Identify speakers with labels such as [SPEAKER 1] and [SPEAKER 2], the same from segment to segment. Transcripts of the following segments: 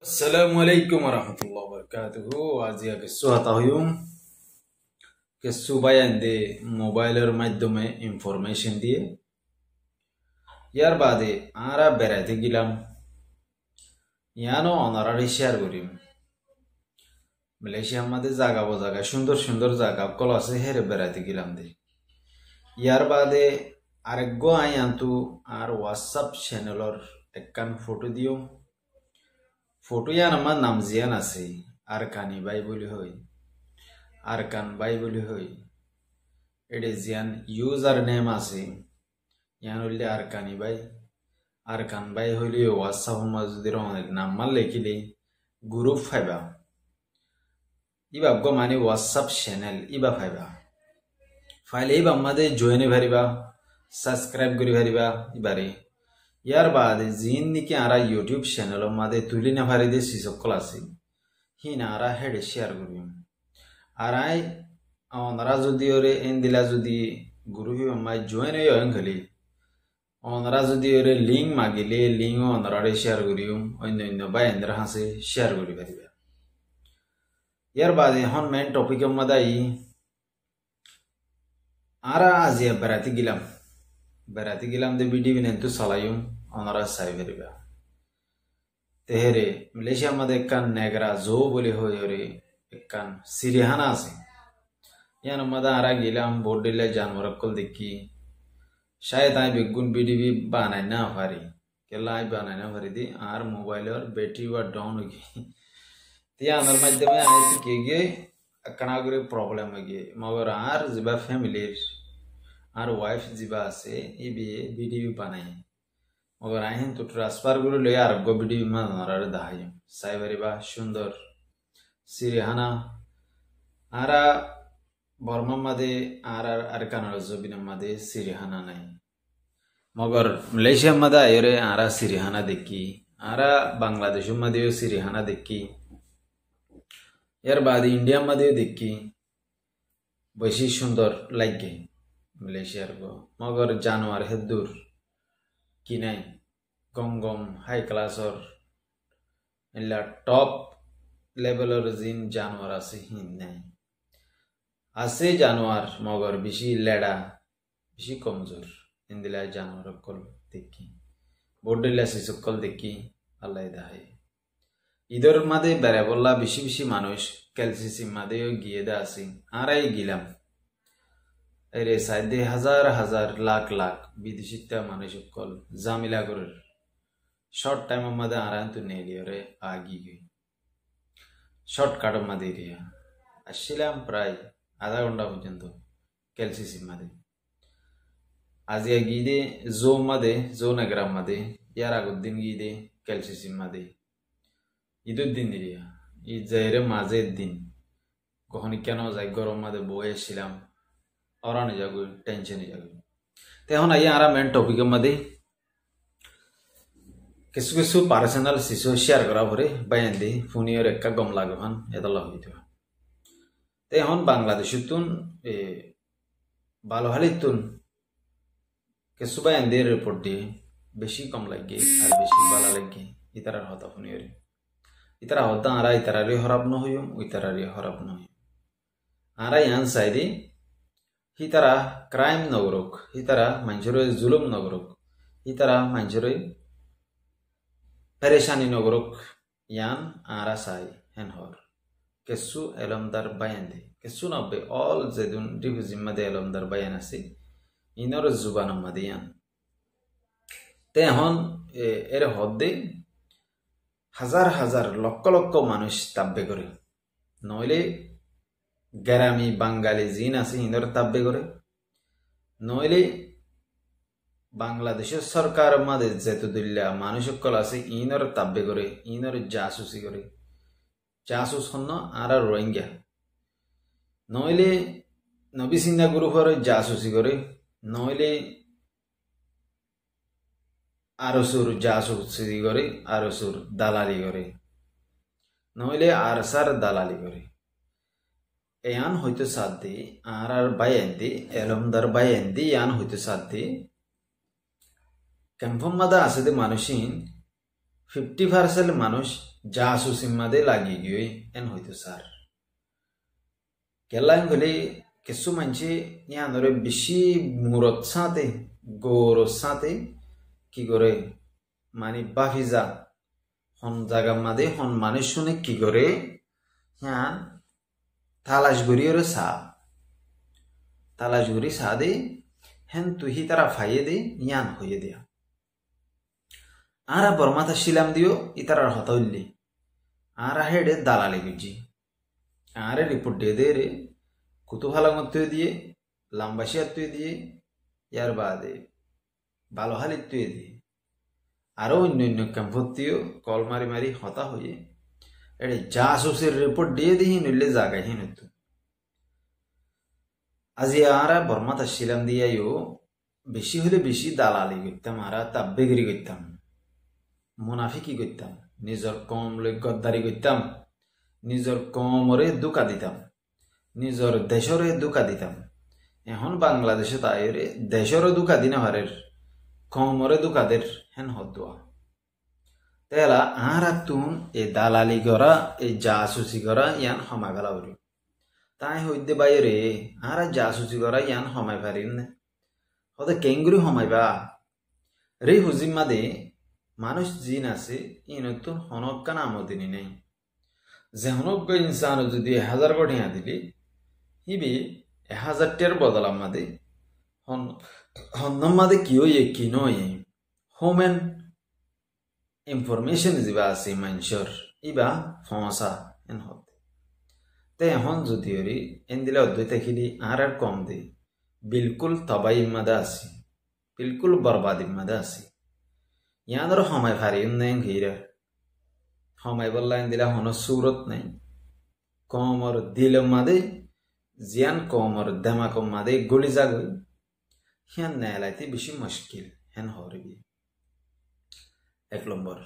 [SPEAKER 1] Assalamualaikum warahmatullahi wabarakatuh. আজি কিছু হাতা হইম কিছু বায়ান দে মোবাইলের মাধ্যমে ইনফরমেশন দিয়ে ইয়ার বাদে আরা বেড়াইতে গেলাম ইয়ানো অনারারি শেয়ার করিম মালয়েশিয়ার মধ্যে জায়গা সুন্দর সুন্দর জায়গা কল আছে হেরে বেড়াইতে গেলাম দে ইয়ার বাদে আরেকগো আয়ান্তু আর হোয়াটসঅ্যাপ চ্যানেলর একখান ফটো দিও ফটো ইয়ান আমার নাম জিয়ান আছে আরকানি বাই বলি হই আরকান বাই বলি হই এডে জিয়ান ইউজার নেম আছে ইয়ান হইলে আরকান বাই হইলে হোয়াটসঅ্যাপ মজুদের অনেক নাম্বার লেখিলে গ্রুপ ফাইবা ইবা গো মানে হোয়াটসঅ্যাপ চ্যানেল ইবা ফাইবা ফাইলে ইবা আমাদের জয়েনে ভারিবা সাবস্ক্রাইব করি ভারিবা ইবারে ইয়ার বাদে জিন নিকে আরা ইউটিউব চ্যানেল মাদে তুলি না ভারি দে সকল আছে হিনা আরা হেড শেয়ার করিম আরাই অনরা যদি ওরে এন দিলা যদি গুরু হি মাই জয়েন হই খালি অনরা যদি ওরে লিংক মাগিলে লিংক অনরারে শেয়ার করিম অন্য অন্য বাই এন্দ্রা হাসে শেয়ার করি পারিবা ইয়ার বাদে হন মেন টপিক মাদাই আরা আজিয়া বেড়াতে গেলাম দে ভিডিও বিনেন্তু চালাইম অনারা চাই পারিবা তেহেরে মালয়েশিয়ার মধ্যে একখান নেগরা জো বলে হই ওরে একখান সিরিহানা আছে ইয়ান মধ্যে আরা গেলাম বোর্ডিলে জানোয়ার কল দেখি শায়দ আই বেগুন ভিডিও বানাই না পারি কেলা আই বানাই না পারি দি আর মোবাইলের ব্যাটারি ওয়া ডাউন হয়ে গিয়ে ইয়ানোর মাধ্যমে আই শিখে গিয়ে একখানা করে প্রবলেম হয়ে গিয়ে মগর আর যা ফ্যামিলির আর ওয়াইফ যা আছে এই বিয়ে ভিডিও বানাই মগর আইন তো ট্রান্সফার করে লই আর গো ভিডিও মানার দাহাই সাইবারিবা সুন্দর সিরিহানা আরা বর্মা মাদে আর কানার জবিন মাদে সিরিহানা নাই মগর মালয়েশিয়া মাদে আয়রে আরা সিরিহানা দেখি আরা বাংলাদেশ মাদেও সিরিহানা দেখি এর বাদে ইন্ডিয়া মাদেও দেখি বেশি সুন্দর লাগে মালয়েশিয়ার গো মগর জানোয়ার হেদুর কি নাই গম হাই ক্লাসর এলা টপ লেভেলের জিন জানোয়ার আছে হিন নাই আছে জানোয়ার মগর বেশি লেডা বেশি কমজোর ইন্দিলা জানোয়ার কল দেখি বোর্ডিলা সকল দেখি আল্লাহ দাহাই ঈদের মাদে বেড়া বললা বেশি মানুষ ক্যালসিসি মাদেও গিয়ে দা আসি আরাই গিলাম এরে সাইদে হাজার লাখ বিদেশিতা মানুষ কল জামিলা করে শর্ট টাইম মাদে আরান তো নেলি রে আগি গই শর্টকাট মাদে রিয়া আসছিলাম প্রায় আধা ঘন্টা পর্যন্ত ক্যালসিসি মাদে আজিয়া গিয়ে জো নগরাম মাদে ইয়ার আগর দিন গিয়ে ক্যালসিসি মাদে ঈদের দিন রিয়া ঈদ যাইরে মাঝের দিন কখনই কেন যাই গরম মাদে বয়েছিলাম অরানি যাগো টেনশনে যাগো তো এখন আইয়া আরা মেন টপিকের মধ্যে কিছু পার্সোনাল শিশু শেয়ার করা পরে বায়ান দি ফোনিয়র একটা গম লাগে হান এদলা হইতো তো এখন বাংলাদেশতুন ভালো হালিতুন কিছু বায়ান দিয়ে রিপোর্ট দিয়ে বেশি কম লাগে আর বেশি ভালো লাগে ইতারার হতা ফোনিয়রে ইতারা হতা আরা ইতারারে হরাপ নহইম ইতারারে হরাপ নহইম আরা ইয়ান সাইডে হিতারা ক্রাইম নগরক হিতারা মানুষের জুলুম নগরক হিতারা মানুষের পেরেশানি নগরক ইয়ান আরা সাই হেন হর কেসু এলমদার বায়ান দে কেসু নব্বে অল যেদিন ডিভিজিম মাদে এলমদার বায়ান আছে ইনর জুবান মাদে ইয়ান তে এখন এর হদ্দে হাজার লক্ষ মানুষ তাব্বে করে নইলে গ্রামী বাঙালি জিন আছে ইনর তাব্বে করে নইলে বাংলাদেশের সরকার মাদে যেত দিল্লা মানুষ সকল আছে ইনর তাব্বে করে ইনর জাসুসি করে জাসুস হন আর রোহিঙ্গা নইলে নবী সিংহা গ্রুপের জাসুসি করে নইলে আরসুর জাসুসি করে আরসুর দালালি করে নইলে আরসার দালালি করে ইয়ান হইতো সাথে আর বায়ান্দি এলমদার বায়ান্দি ইয়ান হইতো সাথে কনফার্ম মাদা আছে দে মানুষিন 50% মানুষ জাসুসির মাঝে লাগি গিয়ে এন হইতো স্যার কেলাইন হলে কিছু মানছে ইয়ানরে বেশি মুরত সাথে গৌরব সাথে কি করে মানে বাফিজা হন জায়গা মাঝে হন মানুষ শুনে কি করে ইয়ান তালাশ গড়ি ওরে তালাশ গড়ি দে হেন তুহি তারা ফাইয়ে দে ইয়ান হইয়ে দেয়া আরা বর্মাতা শিলাম দিও ইতারার হতা হইলি আরা হেডে দালালি গুজি আরে রিপোর্ট দিয়ে দে রে কুতুহালামত দিয়ে লাম্বাসিয়ার তুই দিয়ে ইয়ার বাদে বালোহালির তুই দিয়ে আরো অন্য অন্য ক্যাম্পত্তিও কল মারি মারি হতা হয়ে এড়ে জাসুসের রিপোর্ট দিয়ে দিহি নইলে জাগাইহি নতু আজি আরা বর্মাতা শিলাম দিয়াইও বেশি হলে বেশি দালালি করতাম আরা তাব্বেগিরি করতাম মুনাফিকি করতাম নিজের কম লই গদ্দারি করতাম নিজের কমরে দুকা দিতাম নিজের দেশরে দুকা দিতাম এখন বাংলাদেশে তাইরে দেশরে দুকা দিনা হারের কমরে দুকাদের হেন হদুয়া তেলা আর তুন এই দালালি করা এই জাসুসি করা ইয়ান হমাগালা উড়ি তাই হইতে বাইরে আর জাসুসি করা ইয়ান হমাই পারিন না হতে কেঙ্গুরি হমাইবা রে হুজিমা দে মানুষ জিন আছে ইনতুন হনক্কা নামদিনী নেই যে হনজ্ঞ ইনসান যদি 1000 কোটি দিলি হিবি 1000 টের বদলাম মাদে হন্নম মাদে কিও কি নয় হোমেন ইনফরমেশন যিবা আছে মানুষের ইবা ফমসা এন হতে তে এখন যদি ওরি এন দিলে অদ্বৈত খিলি আর কম দে বিলকুল তবাই মাদা আছে বিলকুল বরবাদি মাদা আছে ইয়াদের সময় ফারি নেই ঘিরে সময় বললা এন দিলা হন সুরত নাই কমর দিল মাদে জিয়ান কমর দেমাকম মাদে গলি যাগই হিয়ান নেলাইতে বেশি মুশকিল হেন হরবি 1 নম্বর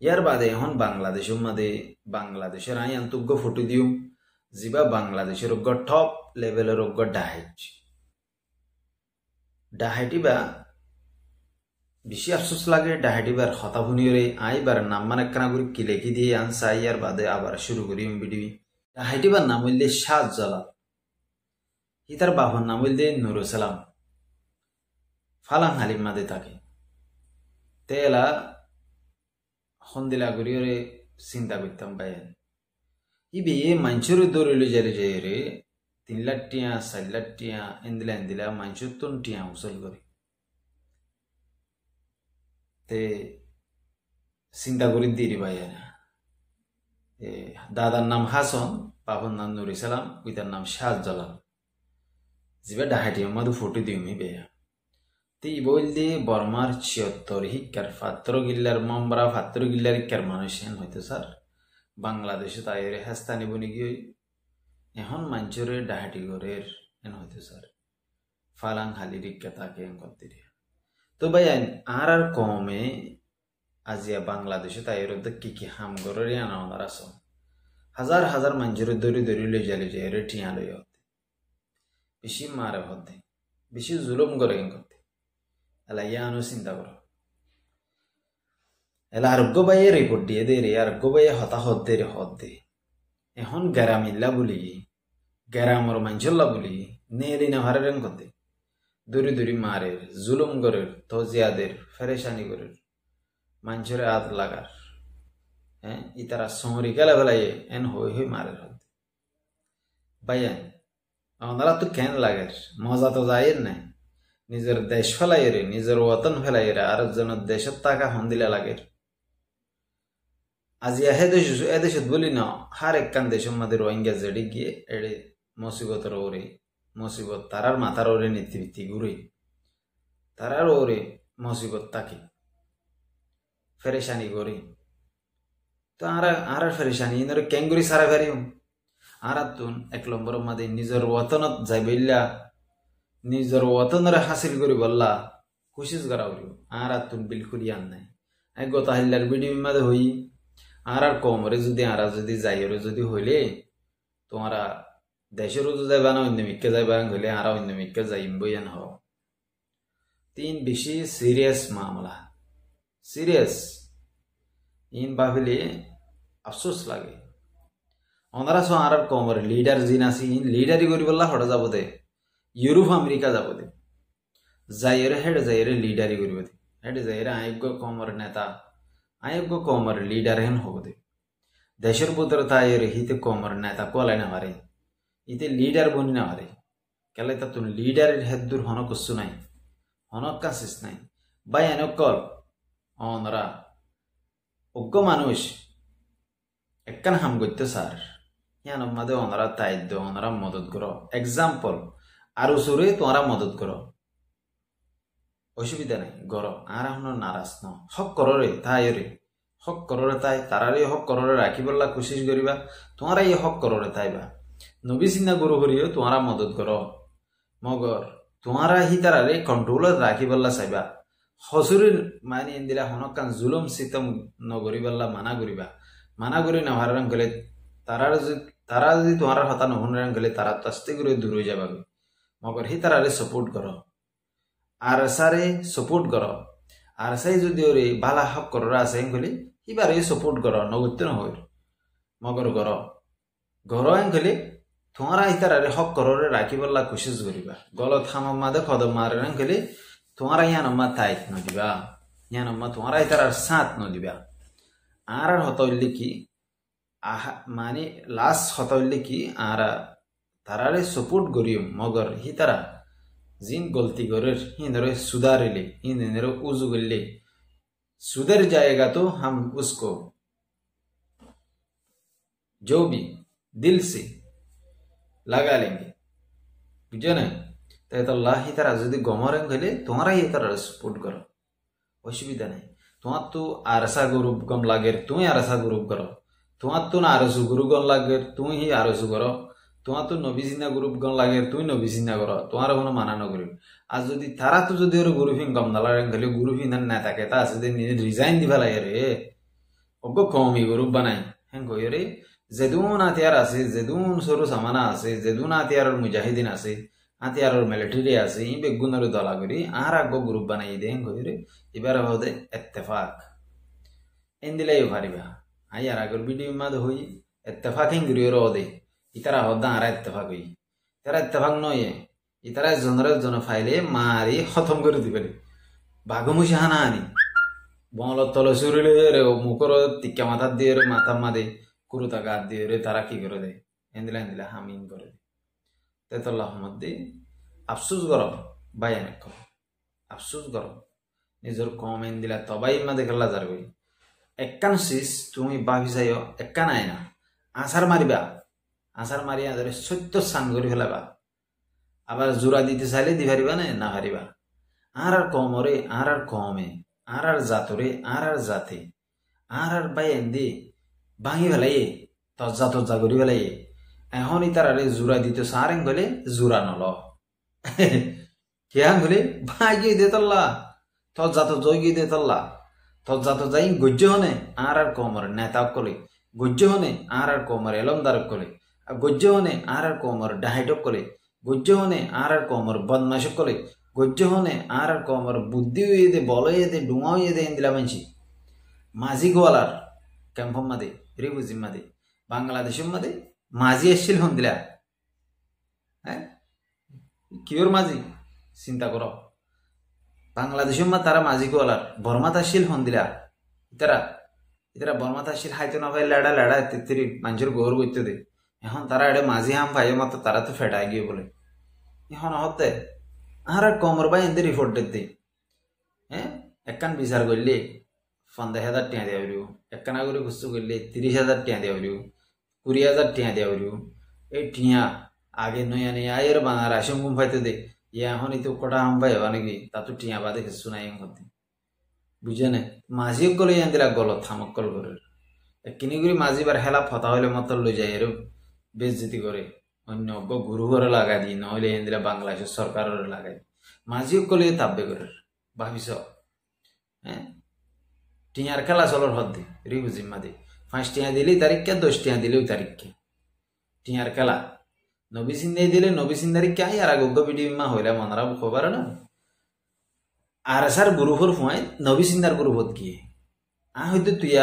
[SPEAKER 1] ইয়ার বাদে এখন বাংলাদেশের মাদে বাংলাদেশের আই আন্তজ্ঞ ফটো দিও যিবা বাংলাদেশের টপ লেভেলের ডাহাইটিবা বেশি আফসোস লাগে ডাহাইটিবার হতা ভুনিয়রে আইবার নাম মানে কানা করে কি লেখি দিয়ে আনসা ইয়ার বাদে আবার শুরু করি ভিডিও ডাহাইটিবার নাম হইলে শাহ জালাল ইতার বাবার নাম হইলে নুরুল সালাম ফালাং হালিম মাদে থাকে তেলা হন্দিলা গরিয়রে চিন্তা করতাম বাইন ইবে মানুষের দৌড়িলে যারে যাই রে 3 লাখ টিয়া 4 লাখ টিয়া এন্দিলা মানুষের তুন টিয়া উসল করে তে চিন্তা করি দিরি বাইন দাদার নাম হাসন বাবার নাম নুরুল সালাম ওইটার নাম শাহ জালাল যিবা ডাহাইটি আমাদের ফটো দিও মি বেয়া তি বলতে বর্মার 76 হিকার 17 গিল্লার মামরা 17 গিল্লার হিকার মানুষ হেন হইতো স্যার বাংলাদেশে তাইরে হাস্তানি বনি গিয়ে এখন মানুষের ডাহাটি ঘরের হেন হইতো স্যার ফালাং হালি রিক্কা তাকে করতে তো ভাই আর কমে আজিয়া বাংলাদেশে তাইর কি হাম ঘরের আনার আস হাজার হাজার মানুষের দড়ি লই যায় রে টিয়া লই হতে বেশি মারে হতে বেশি জুলুম করে করতে এলা ইয়ানো চিন্তা করো এলা আরোগ্য বাইয়ে রিপোর্ট দিয়ে দে রে আরোগ্য বাইয়ে হতাহত দে রে হত দে এখন গ্যারামিল্লা বলি গ্যারামর মাঞ্চল্লা বলি নেলি না হারে রেন করতে দূরি মারের জুলুম করের তজিয়াদের ফেরেশানি করের মানুষের হাত লাগার হ্যাঁ ইতারা সমরি গেলে ফেলাই এন হই মারের হতে বাইয়া আমারা তো কেন লাগের মজা তো যায় নাই নিজের দেশ ফেলাই রে নিজের ওতন ফেলাই রে আর একজনের দেশের টাকা হন্দিলা লাগে আজি এদেশত বলি না হার একখান দেশের মধ্যে রোহিঙ্গা জেডি গিয়ে এড়ে মুসিবতের ওরে মুসিবত তারার মাথার ওরে নীতিভিত্তি ঘুরে তারার ওরে মুসিবত তাকে ফেরেশানি করে তো আর ফেরেশানি ইনরে কেঙ্গুরি সারা ফেরিও আর তুন 1 নম্বরের মধ্যে নিজের ওতনত যাইবেলা নিজের ওতনরে হাসিল করি বললা কোশিশ করা উড়িও আর তুন বিলকুল ইয়ান নাই গত হাইলার ভিডিও মাঝে হই আর কমরে যদি যাইরে যদি হইলে তোমারা দেশেরও তো যাইবা না অন্য মিক্কে যাইবা হইলে আর অন্য মিক্কে যাইম বইয়ান হ 3 বেশি সিরিয়াস মামলা সিরিয়াস ইন ভাবিলে আফসোস লাগে ওনারা সো আর কমর লিডার জিন আছে ইন লিডারি করি বললা হড়া যাব দে ইউরোপ আমেরিকা যাব দে যাইরে হেড যাইরে লিডারি করিব দে হেড যাইরে আয়োগ্য কমর নেতা আয়োগ্য কমর লিডার হেন হব দে দেশের পুত্র তাইরে হিতে কমর নেতা কোলাই না পারে ইতে লিডার বনি না পারে কেলে তা তুমি লিডারের হেদুর হন কসু নাই হনক কাসিস নাই বাই এনকল ওনারা অজ্ঞ মানুষ একখান হাম করতে স্যার ইয়ান মাদে ওনারা তাইদ্য ওনারা মদত করো এক্সাম্পল আর সুরে তোমরা মদত করো অসুবিধা নাই গরো আর আমরা নারাজ ন হক কররে তাই রে হক কররে তাই তারারে হক কররে রাখি বললা কোশিশ করিবা তোমরা এই হক কররে তাইবা নবী সিনা গুরু হরিও তোমরা মদত করো মগর তোমরা হি তারারে কন্ট্রোলার রাখি বললা চাইবা হসুরের মানে দিলা হনকান জুলুম সিতম নগরি বললা মানা করি না হারান গেলে তারা যদি তোমার হতা নহন গেলে তারা তাস্তে করে দূর হয়ে যাবে মগর হি তারারে সাপোর্ট করো আর সারে সাপোর্ট করো আর সাই যদি ওরে বালা হক কররা আছে গেলে হিবারে সাপোর্ট করো নগত্য নহর মগর গর গেলে তোমারা হি তারারে হক কররে রাখি বললা কোশিশ করিবা গলত হামাদে কদম মারেন গেলে তোমারা ইয়ানম্মা তাইত নদিবা ইয়ানম্মা তোমারা হি তারার সাথ নদিবা আর হতইলে কি মানে লাস্ট হতইলে কি আর তারারে সাপোর্ট করিও মগর হি তারা जिन गलती करे हिंदरे सुधारिले हिंदरे उजू गले सुधर जाएगा तो हम उसको जो भी दिल से लगा लेंगे बुझे ना तो अल्लाह ही तरह যদি গমরেন গেলে তোমরা এই তারা সাপোর্ট করো অসুবিধা নাই তোমার তো আরসা গ্রুপ গম লাগে তুমি আরসা গ্রুপ করো তোমার তো না আরসু গ্রুপ গম লাগে তুমি হি আরসু করো তোমার তো নবীজিনা গ্রুপ গন লাগে তুই নবীজিনা করো তোমার কোনো মানা নকরি আর যদি তারা তো যদি ওর গ্রুপিং গম নালারেন গেলে গ্রুপিং না থাকে তা আছে রিজাইন দিবা লাগে রে অজ্ঞ কমি গ্রুপ বানাই হ্যাঁ কই রে যেদুন হাতিয়ার আছে যেদুন সরু সামানা আছে যেদুন হাতিয়ারের মুজাহিদিন আছে হাতিয়ারের মিলিটারি আছে ই বেগুনের দলা করি আর আগ গ্রুপ বানাই দে হ্যাঁ কই রে এবার হবে ইত্তেফাক এন দিলাই পারিবা আই আর আগর ভিডিও মাদ হই ইত্তেফাক হিং গরির ওদে ইতারা হদ্দা আর ইত্তেফাক হই তারা ইত্তেফাক নয় ইতারা জনরের জন ফাইলে মারি খতম করে দিবে বাঘমুষি হানা আনি বঙল তল সুরিলে রে মুখর টিকা মাথা দিয়ে রে মাথা মাদে কুরুতা গাত দিয়ে রে তারা কি করে দেয় এন্দিলা হামিন করে দেয় তেতল্লাহ মধ্যে আফসুস গর বাই অনেক করো আফসুস গর নিজের কম এন্দিলা তবাই মাদে খেলা যার গই একখান শীষ তুমি ভাবি যাইও একখান আয় না আসার মারিবা আসার মারিয়া ধরে সত্য স্নান করে ফেলাবা আবার জোড়া দিতে চাইলে দি পারিবা না পারিবা আর কমরে আর কমে আর জাতরে আর জাতে আর বাই এন্দি ভাঙি ফেলাইয়ে তজ্জা করি ফেলাইয়ে এখন তারারে জোড়া দিতে সারেন গলে জোড়া নল কেন গলে ভাগিয়ে দে তল্লা তজ্জা তো জয় গিয়ে দে তল্লা তজ্জা তো যাই গজ্য হনে আর কমর নেতা কলে গজ্য হনে আর কমর এলমদার কলে গজ্য হনে আর কমর ডাহাইটক কলে গজ্য হনে আর কমর বদমাশক কলে গজ্য হনে আর কমর বুদ্ধি হয়ে দে বল হয়ে দে ডুঙা হয়ে দে দিলা মানছি মাঝি গোয়ালার ক্যাম্পম মাদে রিফিউজিম মাদে বাংলাদেশের মাদে মাঝি এসছিল হন দিলা হ্যাঁ কিওর মাঝি চিন্তা কর বাংলাদেশের মা তারা মাঝি গোয়ালার বর্মা তাসিল হন দিলা ইতারা বর্মা তাসিল হাইতো না ভাই লেড়া তেত্রি মানুষের গোর করতে দে এখন তারা এটা মাঝি হাম পাই মতো তারা তো ফেটাই গিয়ে বলে এখন হতে আর কমর বাই এদের রিপোর্ট দিতে হ্যাঁ একখান বিচার করলে 50,000 টিয়া দেওয়া হইব একখানা করে খুঁজতে করলে 30,000 টিয়া দেওয়া হইব 20,000 টিয়া দেওয়া হইব এই টিয়া আগে নই আনি আয়ের বাঙা রাশন গুম পাইতে দে এখন এই তো কটা হাম পাই হবা নাকি তা তো টিয়া বাদে কিছু নাই মধ্যে বুঝে না মাঝি গলে আন দিলা গলত থামকল করে কিনি করে মাঝি বার হেলা ফতা হইলে মত লই যায় এর বেজ্জতি করে অন্য অজ্ঞ গুরু ঘরে লাগাই দি নহলে এন দিলা বাংলাদেশের সরকারের লাগাই মাঝি গলে তাব্বে করে ভাবিস হ্যাঁ টিয়ার খেলা চলর হদ দে রিফিউজি মাদে 5 টিয়া দিলেই তারিখকে 10 টিয়া দিলেও তারিখকে টিয়ার খেলা নবী সিন্দাই দিলে নবী সিন্দারি কে আর আগে ভিডিও মা হইলা মনারা খবর না আর সার গ্রুপর ফুয়াই নবী সিন্দার গ্রুপত গিয়ে হয়তো তুই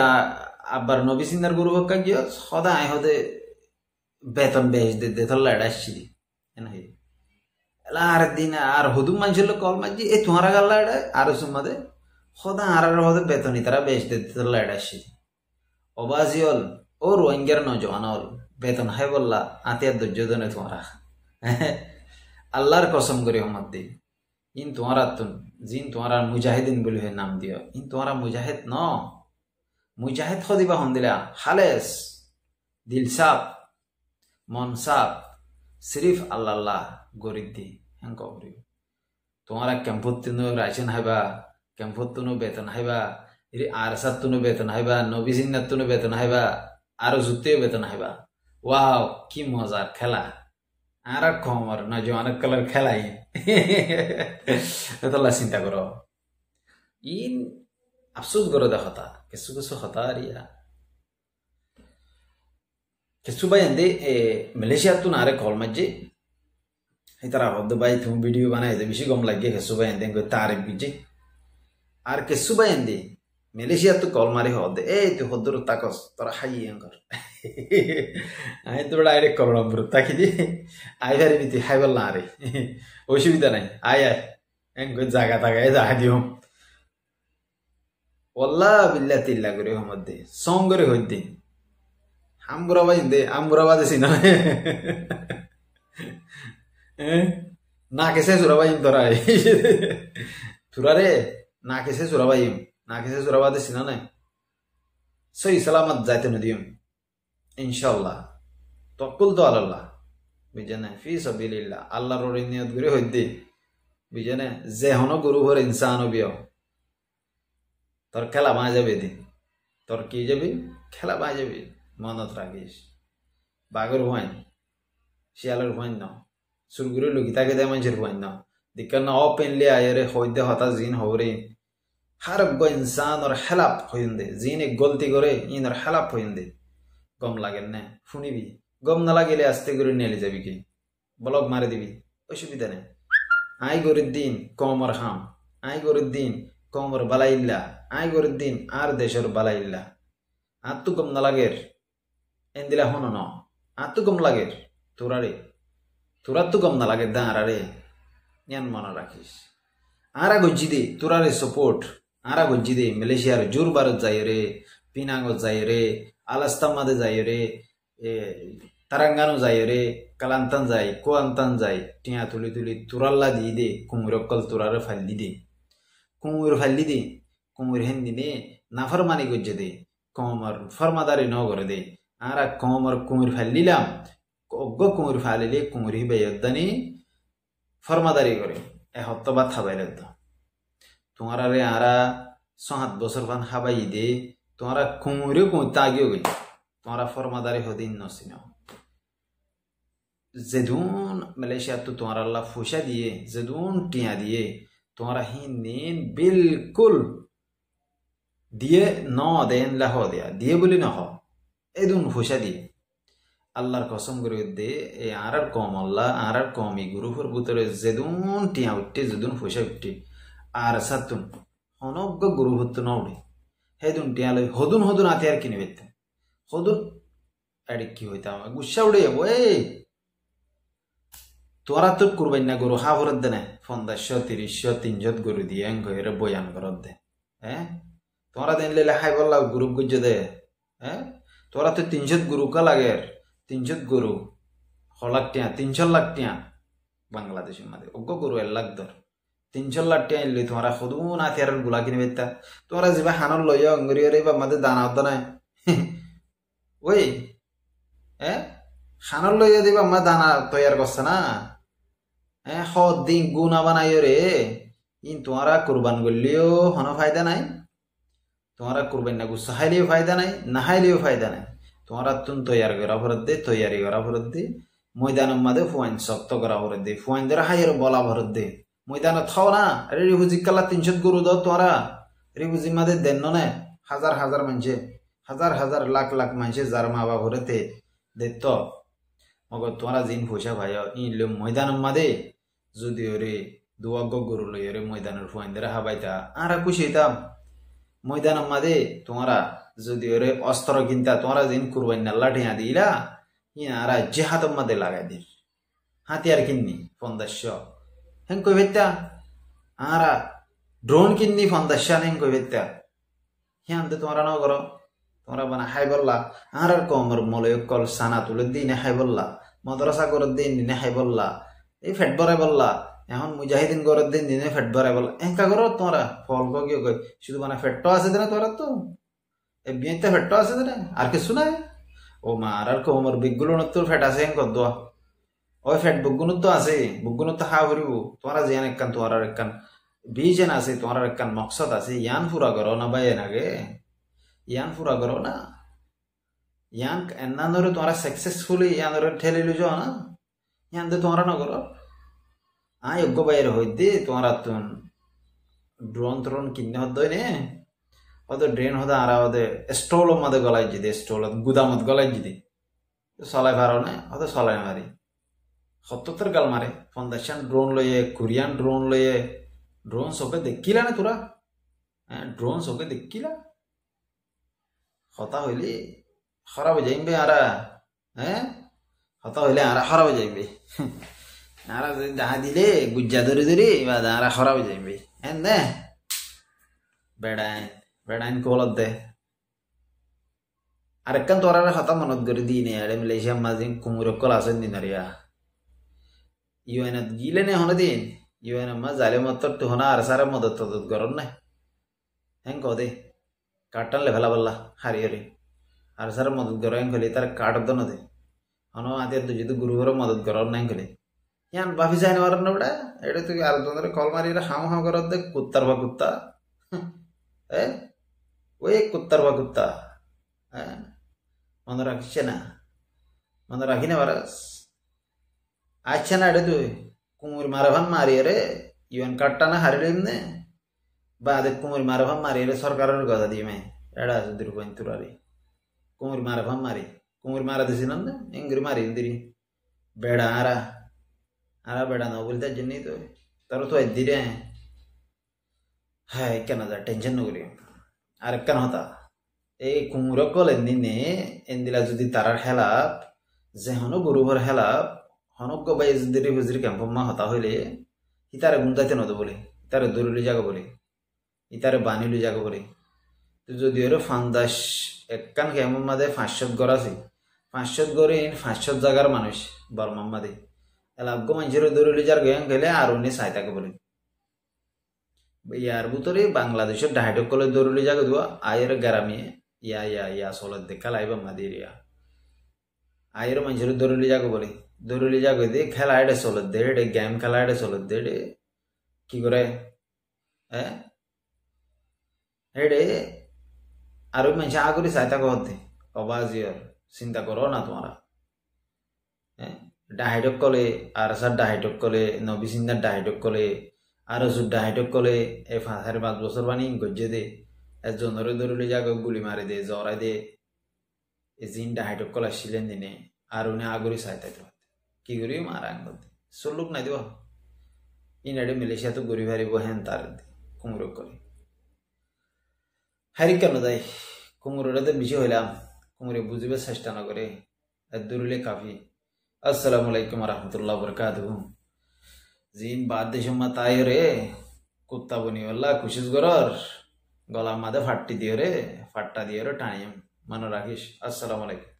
[SPEAKER 1] আবার নবী সিন্দার গরু হক্কা গিয়ে সদা হতে বেতন বেশ দে তোর লাইট আসছি আর দিন আর হুদুম মানুষের কল মাঝি এই তোমার গাল লাইট আর সুমাদে সদা আর হতে বেতনই তারা বেশ দে তোর লাইট আসছি অবাজি হল ও রোহিঙ্গার নজওয়ান হল বেতন হাই বললা আতিয়ার ধৈর্য দনে তোমারা আল্লাহর কসম করে হমত দি ইন তোমারা তুন জিন তোমারা মুজাহিদিন বলে নাম দিও ইন তোমারা মুজাহিদ ন মুজাহিদ খদিবা হন দিলা খালেস দিল সাপ মন সাপ সিরিফ আল্লাহ গরিব দি হ্যাঁ করি তোমারা ক্যাম্পত তুনো রাইসেন হাইবা ক্যাম্পত তুনো বেতন হাইবা আর সাত তুনো বেতন হাইবা নবী সিন্নাত তুনো বেতন হাইবা আরো জুতেও বেতন হাইবা ওয়াও কি মজার খেলা আর কমর না যে অনেক কালার খেলাই তোলা চিন্তা করো ইন আফসোস করে দেখতা কিছু কিছু হতা আর ইয়া কিছু ভাই এন্দে মালয়েশিয়া তো নারে কল মাঝে এই তারা হদ ভাই তুমি ভিডিও বানাই দে বেশি গম লাগে কিছু ভাই এন্দে তারিফ বিজে আর কিছু ভাই এন্দে মালয়েশিয়া তো কল মারি হদ এই তুই হদ্দুর তাকস তোরা হাই আঙ্কর আমি তো ডাইরেক্ট করলাম ব্রো তাকি দি আই ভারি নিতি হাই বল না রে অসুবিধা নাই আয় আয় এঙ্গ জায়গা থাকায় যা দিও ওল্লাহ বিল্লাহ তিল্লা করে মধ্যে সং করে হইতে আমগুরাবাই দে আমগুরাবাদ সিনা না কেসে সুরাবাই তোরা তুরা রে না কেসে সুরাবাই না কেসে সুরাবাদে সিনা নাই সই সালামত যাইতে নদীম ইনশাল্লাহ তকুল তো আল্লাহ বুঝে ফি সাবিলিল্লাহ আল্লাহর নিয়ত করে হইতে বুঝে না যে হন গুরু হর ইনসান বিয় তোর খেলা মা যাবে দিন তোর কি যাবি খেলা মা যাবি মনত রাখিস বাঘের হুয়াইন শিয়ালের হুয়াইন ন সুরগুরি লুকিতাকে দে মানুষের হুয়াইন ন দিকার না অপেনলি আয়রে হইতে হতা জিন হরে হার ইনসান ওর হেলাপ হইন দে জিন এক গলতি করে ইন ওর হেলাপ হইন দে গম লাগেন না শুনিবি গম না লাগিলে আস্তে করে নেলে যাবি কি ব্লক মারে দিবি অসুবিধা নেই আই গরির দিন কমর হাম আই গরির দিন কমর বালাইল্লা আই গরির দিন আর দেশের বালাইল্লা আর তো গম না লাগের এন দিলা হন ন আর তো গম লাগের তোরা তো গম না লাগে দাঁড়া রে ইয়ান মনে রাখিস আরা গজ্জি দে তোরা রে সাপোর্ট আরা গজ্জি দে মালয়েশিয়ার জোর ভারত যাই রে পিনাঙ্গত যাই রে আলাস্তামাদে যাই রে তারাঙ্গানো যাই রে কালান্তান যাই কোয়ান্তান যাই টিয়া তুলি তুলি তুরাল্লা দিয়ে দে কুমুরকল তোরারে ফাল্লি দে কুমুর ফাল্লি দে কুমুর হেন্দি নে নাফর মানি গজ্জে দে কমর ফরমাদারি ন করে দে আরা কমর কুমুর ফাল্লিলাম অজ্ঞ কুমুর ফালিলে কুমুর হিবে ইয়দ্দানি ফরমাদারি করে এ হত্ত বা থাবাইলে তোমারা রে আরা 7 বছর পান হাবাই দে তোমারা কুমুরে কুমুরতে আগেও গই তোমারা ফরমাদারি হদিন নসিন যেদুন মালয়েশিয়া তো তোমার আল্লাহ ফুসা দিয়ে যেদুন টিয়া দিয়ে তোমারা হিন বিলকুল দিয়ে ন দেন লাহ দেয়া দিয়ে বলি না হ এদুন ফুসা দিয়ে আল্লাহর কসম করে দে এই আর কম আল্লাহ আর কমই গুরুফর ভিতরে যেদুন টিয়া উঠতে যেদুন ফুসা উঠতে আর সাতুন অনজ্ঞ গুরু হতো না উঠে হেদুন টিয়া লই হদুন হদুন আতে আর কিনে বেতেন হদুন এডি কি হইতাম গুসা উড়ে যাবো এই তোরা তো করবেন না গরু হা ভরত দে না 1500 3000 300 গরু দিয়ে এর বয়ান করত দে হ্যাঁ তোরা দেন লেলে হাই বললা গ্রুপ গুজে দে হ্যাঁ তোরা তো 300 গরু কা লাগে 300 গরু 1 লাখ টিয়া 300 লাখ টিয়া বাংলাদেশের মধ্যে অজ্ঞ গরু 1 লাখ ধর 300 লাখ টিয়া ইলে তোরা খুদু না তের গুলা কিনে বেতা তোরা জিবা হানল লইয়া অঙ্গরিয়রে বা মধ্যে দানা হদ না ওই হ্যাঁ হানল লইয়া দিবা মা দানা তৈয়ার করছ না হদ দিন গুনা বানাইও রে ইন তোমারা কুরবান করলেও হন ফায়দা নাই তোমারা কুরবান না গুসা হাইলেও ফায়দা নাই না হাইলেও ফায়দা নাই তোমারা তুন তৈয়ার করা ভরত দে তৈয়ারি করা ভরত দে ময়দানের মাঝে ফুয়াইন শক্ত করা ভরত দে ফুয়াইন ধরে হাইয়ের বলা ভরত দে ময়দানে থাও না আরে রিহুজি কালা 300 গরু দাও তোরা রিহুজি মাঝে দেন না হাজার হাজার মানুষে হাজার হাজার লাখ লাখ মানুষে যার মা বাবা ভরতে দে তো মগর তোরা জিন ফুসা ভাই ইন ময়দানের মাঝে যদি ওরে দুয়াগ্য গরু লই ওরে ময়দানের ফুয়াইন ধরে হাবাইতা আর খুশি হইতাম ময়দান মাদে তোমরা যদি ওরে অস্ত্র কিনতা তোমরা দিন কুরবানি আল্লাহ ঠিয়া দিলা ইনারা জেহাদম মাদে লাগাই দিল হাতিয়ার কিন্নি 1500 হেন কই বেত্তা আরা ড্রোন কিন্নি 1500 হেন কই বেত্তা হিয়ান্তে তোমরা ন করো তোমরা বানা হাই বললা আর কমর মলয় কল সানা তুলে দিনে হাই বললা মাদ্রাসা করে দিন দিনে হাই বললা এই ফেট বরাই বললা এখন মুজাহিদিন করে দিন দিনে ফেট বরাই বললা এঙ্কা করো তোমরা ফল কিয় কই শুধু মানে ফেটটো আছে না তোরা তো এই বিয়েতে ফেটটো আছে না আর কিছু নাই ও মা আর কমর বিগুলো তোর ফেট আছে হেন কর দোয়া ওই ফেট বুগুনো তো আছে বুগুনো তো হা ভরিব তোমরা জিয়ান একখান তোমরা একখান বিজন আছে তোমরা একখান মকসদ আছে ইয়ান পুরা করো না ভাই এনাগে ইয়ান পুরা করো না ইয়ান এনানোরে তোমরা সাকসেসফুলি ইয়ানোরে ঠেলে লিজো না ইয়ান দে তোমরা না করো যোগ্য বাইরে হইতে তোমরা তুন ড্রোন ত্রোন কিনে হদ্দই নে ওদের ড্রেন হদা আর ওদের স্টোল মধ্যে গলাই জিদে স্টোল গুদামত গলাই জিদে চলাই পারো না ওদের চলাই মারি সত্তর গাল মারে ফাউন্ডেশন ড্রোন লইয়ে কোরিয়ান ড্রোন লইয়ে ড্রোন চোখে দেখিলা না তোরা হ্যাঁ ড্রোন চোখে দেখিলা হতা হইলে খারাপ যাইবে আরা হ্যাঁ হতা হইলে আরা খারাপ যাইবে আরা যদি দেখা দিলে গুজ্জা ধরে ধরে বা আরা খারাপ যাইবে হ্যাঁ দে বেড়াইন কলত দে আরেকখান তোরা হতা মনত করে দিই নে আরে মালয়েশিয়া মাঝে কুমুরকল আসেন দিন আরিয়া ইউএনত গিলে নে হনে দিন ইউএন মা জালে মতর তো হনা আর সারা মদত তদত গরন না হেন কদে কাটন লে ফেলা বললা হারি হারি আর সারা মদত গর হেন খলি তার কাট দ নদে হনো আদের তো যদি গুরুর মদত গরন না খলি ইয়ান বাফি যাই না না বড়া এটা তুই আর তোদের কল মারি হাম হাম করত দে কুত্তার বা কুত্তা এ ওই কুত্তার বা কুত্তা হ্যাঁ মনে রাখছে না মনে রাখি না বারাস আচ্ছা না এটা তুই কুমুর মারাভান মারিয়ে ইউএন কার্ডটা না হারিয়ে এমনি বা আদের কুমুর মারাভান মারিয়ে সরকারের কথা দিয়ে মে এড়া আছে দুর্গন তুরারি কুমুর মারাভান মারি কুমুর মারা দিছিলাম না এঙ্গুরি মারি দিরি বেড়া আরা বেড়া না বলতে জন্যই তো তার তো দিরে হ্যাঁ কেন যা টেনশন নকরি আর কেন হতা এই কুমুর কল এমনি এন্দিলা যদি তারার হেলাপ যে হনো গরুভর হেলাপ হনজ্ঞ বাই যদি হুজরি ক্যাম্পমা হতা হইলে ইতারে গুন্দাইতে নদ বলে ইতারে দরুলি জাগো বলে ইতারে বানিলি জাগো বলে তো যদি ওর ফান্দাস একখান ক্যাম্পম মাদে 500 ঘর আছে 500 ঘরে 500 জায়গার মানুষ বর্মাম মাদে এলাগ্য মানুষের দরুলি জার গেম গেলে আর উনি সাইতাকে বলে ইয়ার ভিতরে বাংলাদেশের ডাইটক কলে দরুলি জাগো দেওয়া আয়ের গ্রামে ইয়া সলত দেখা লাইবা মাদির ইয়া আয়ের মানুষের দরুলি জাগো বলে দরুলি জাগো দে খেলা এটা চলত দে এটা গেম খেলা এটা চলত দে কি করে হ্যাঁ হেডে আর মানুষ আগরি চাইতা কহতে অবাজিয়র চিন্তা করো না তোমরা হ্যাঁ ডাইটক কলে আর সার ডাইটক কলে নবী সিন্দার ডাইটক কলে আর সুর ডাইটক কলে এই 5 বছর বানি গজ্জে দে একজনের দরুলি জাগো গুলি মারি দে জরাই দে এই জিন ডাইটক কল আসছিলেন দিনে আর উনি আগরি চাইতা কি করি মারা আনতে চলুক নাই দিব ইনাডে মালয়েশিয়া তো গরিব হারিব হেন তার কুমুর করে হারি কেন যাই কুমুরটাতে বেশি হইলাম কুমুরে বুঝিবার চেষ্টা না করে দূরলে কাফি আসসালামু আলাইকুম রহমতুল্লাহ বরকাতুহু জিন বাদ দেশমা তাই রে কুত্তা বনিওয়াল্লা খুশিস গরর গলা মাদে ফাট্টি দিও রে ফাট্টা দিও রে টাইম মনে রাখিস আসসালামু আলাইকুম